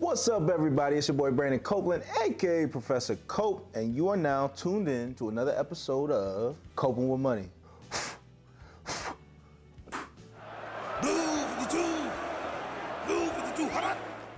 What's up, everybody? It's your boy Brandon Copeland, aka Professor Cope, and you are now tuned in to another episode of Coping with Money.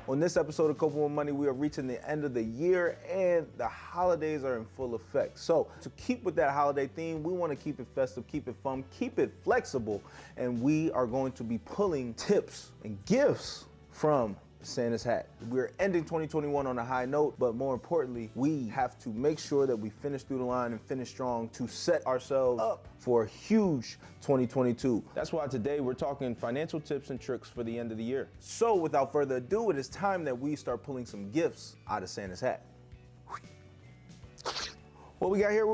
On this episode of Coping with Money, we are reaching the end of the year and the holidays are in full effect. So to keep with that holiday theme, we want to keep it festive, keep it fun, keep it flexible, and we are going to be pulling tips and gifts from Santa's hat. We're ending 2021 on a high note, but more importantly, we have to make sure that we finish through the line and finish strong to set ourselves up for a huge 2022. That's why today we're talking financial tips and tricks for the end of the year. So without further ado, it is time that we start pulling some gifts out of Santa's hat. What we got here?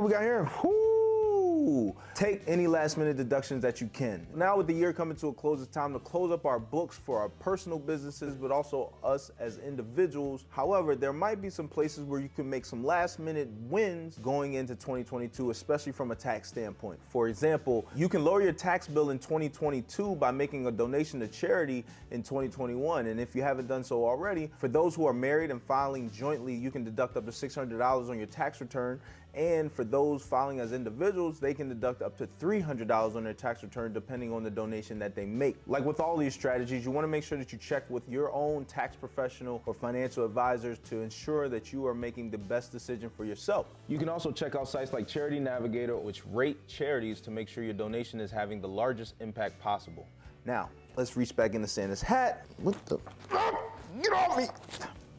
Woo! Take any last minute deductions that you can. Now with the year coming to a close, it's time to close up our books for our personal businesses, but also us as individuals. However, there might be some places where you can make some last minute wins going into 2022, especially from a tax standpoint. For example, you can lower your tax bill in 2022 by making a donation to charity in 2021. And if you haven't done so already, for those who are married and filing jointly, you can deduct up to $600 on your tax return. And for those filing as individuals, they can deduct up to $300 on their tax return depending on the donation that they make. Like with all these strategies, you want to make sure that you check with your own tax professional or financial advisors to ensure that you are making the best decision for yourself. You can also check out sites like Charity Navigator, which rate charities to make sure your donation is having the largest impact possible. Now, let's reach back into Santa's hat. Get off me!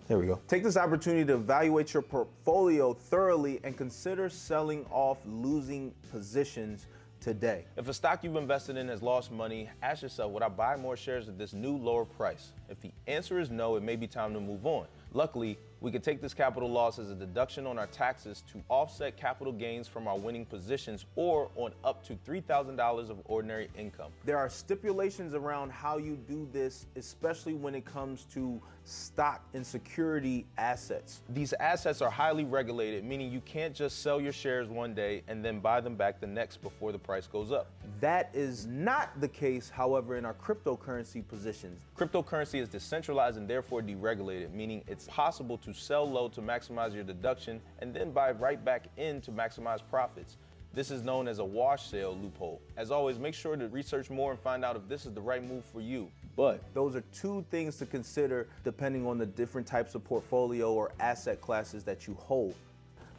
There we go. Take this opportunity to evaluate your portfolio thoroughly and consider selling off losing positions today. If a stock you've invested in has lost money, ask yourself, would I buy more shares at this new lower price? If the answer is no, it may be time to move on. Luckily, we can take this capital loss as a deduction on our taxes to offset capital gains from our winning positions or on up to $3,000 of ordinary income. There are stipulations around how you do this, especially when it comes to stock and security assets. These assets are highly regulated, meaning you can't just sell your shares one day and then buy them back the next before the price goes up. That is not the case, however, in our cryptocurrency positions. Cryptocurrency is decentralized and therefore deregulated, meaning it's possible to sell low to maximize your deduction and then buy right back in to maximize profits. This is known as a wash sale loophole. As always, make sure to research more and find out if this is the right move for you. But those are two things to consider depending on the different types of portfolio or asset classes that you hold.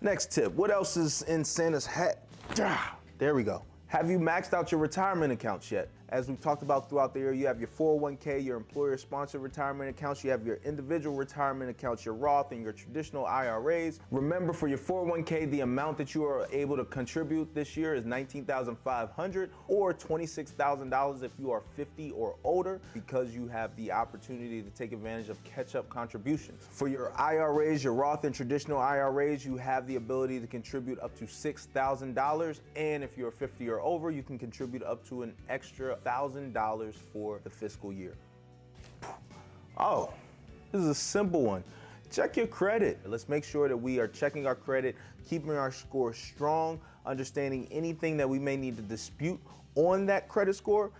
Next tip, what else is in Santa's hat? There we go. Have you maxed out your retirement accounts yet? As we've talked about throughout the year, you have your 401k, your employer-sponsored retirement accounts, you have your individual retirement accounts, your Roth and your traditional IRAs. Remember, for your 401k, the amount that you are able to contribute this year is $19,500 or $26,000 if you are 50 or older, because you have the opportunity to take advantage of catch-up contributions. For your IRAs, your Roth and traditional IRAs, you have the ability to contribute up to $6,000, and if you're 50 or over, you can contribute up to an extra $1,000 for the fiscal year. Oh, this is a simple one. Check your credit. Let's make sure that we are checking our credit, keeping our score strong, understanding anything that we may need to dispute on that credit score,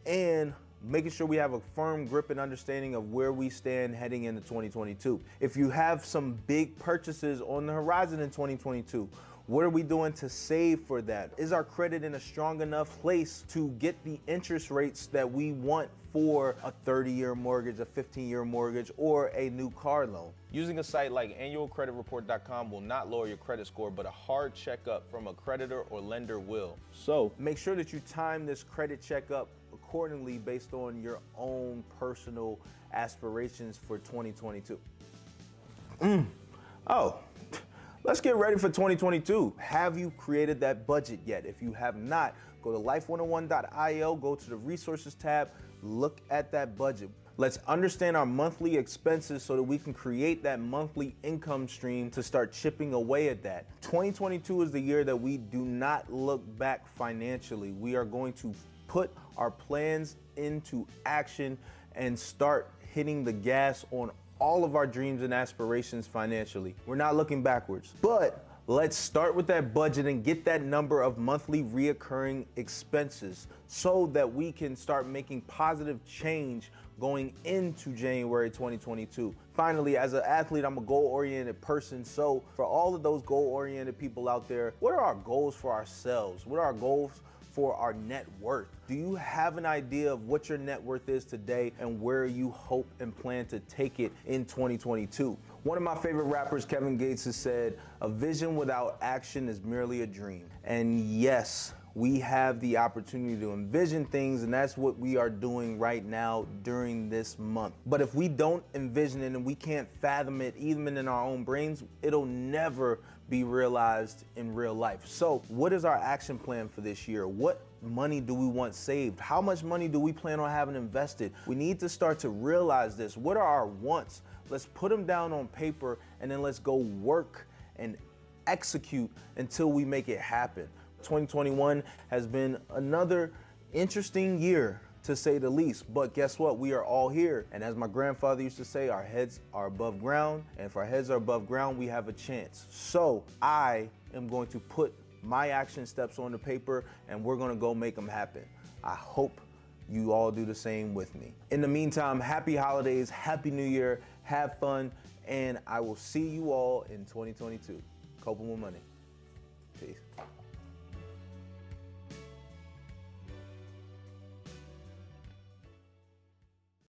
and making sure we have a firm grip and understanding of where we stand heading into 2022. If you have some big purchases on the horizon in 2022, what are we doing to save for that? Is our credit in a strong enough place to get the interest rates that we want for a 30-year mortgage, a 15-year mortgage, or a new car loan? Using a site like annualcreditreport.com will not lower your credit score, but a hard checkup from a creditor or lender will. So make sure that you time this credit checkup accordingly based on your own personal aspirations for 2022. Let's get ready for 2022. Have you created that budget yet? If you have not, go to life101.io, go to the resources tab, look at that budget. Let's understand our monthly expenses so that we can create that monthly income stream to start chipping away at that. 2022 is the year that we do not look back financially. We are going to put our plans into action and start hitting the gas on all of our dreams and aspirations financially. We're not looking backwards. But let's start with that budget and get that number of monthly reoccurring expenses so that we can start making positive change going into January 2022. Finally, as an athlete, I'm a goal-oriented person. So for all of those goal-oriented people out there, what are our goals for ourselves? What are our goals for our net worth? Do you have an idea of what your net worth is today and where you hope and plan to take it in 2022? One of my favorite rappers, Kevin Gates, has said, "A vision without action is merely a dream." And yes, we have the opportunity to envision things, and that's what we are doing right now during this month. But if we don't envision it and we can't fathom it even in our own brains, it'll never be realized in real life. So what is our action plan for this year? What money do we want saved? How much money do we plan on having invested? We need to start to realize this. What are our wants? Let's put them down on paper, and then let's go work and execute until we make it happen. 2021 has been another interesting year, to say the least, but guess what? We are all here. And as my grandfather used to say, our heads are above ground, and if our heads are above ground, we have a chance. So I am going to put my action steps on the paper, and we're gonna go make them happen. I hope you all do the same with me. In the meantime, happy holidays, happy new year, have fun, and I will see you all in 2022. Coping with money. Peace.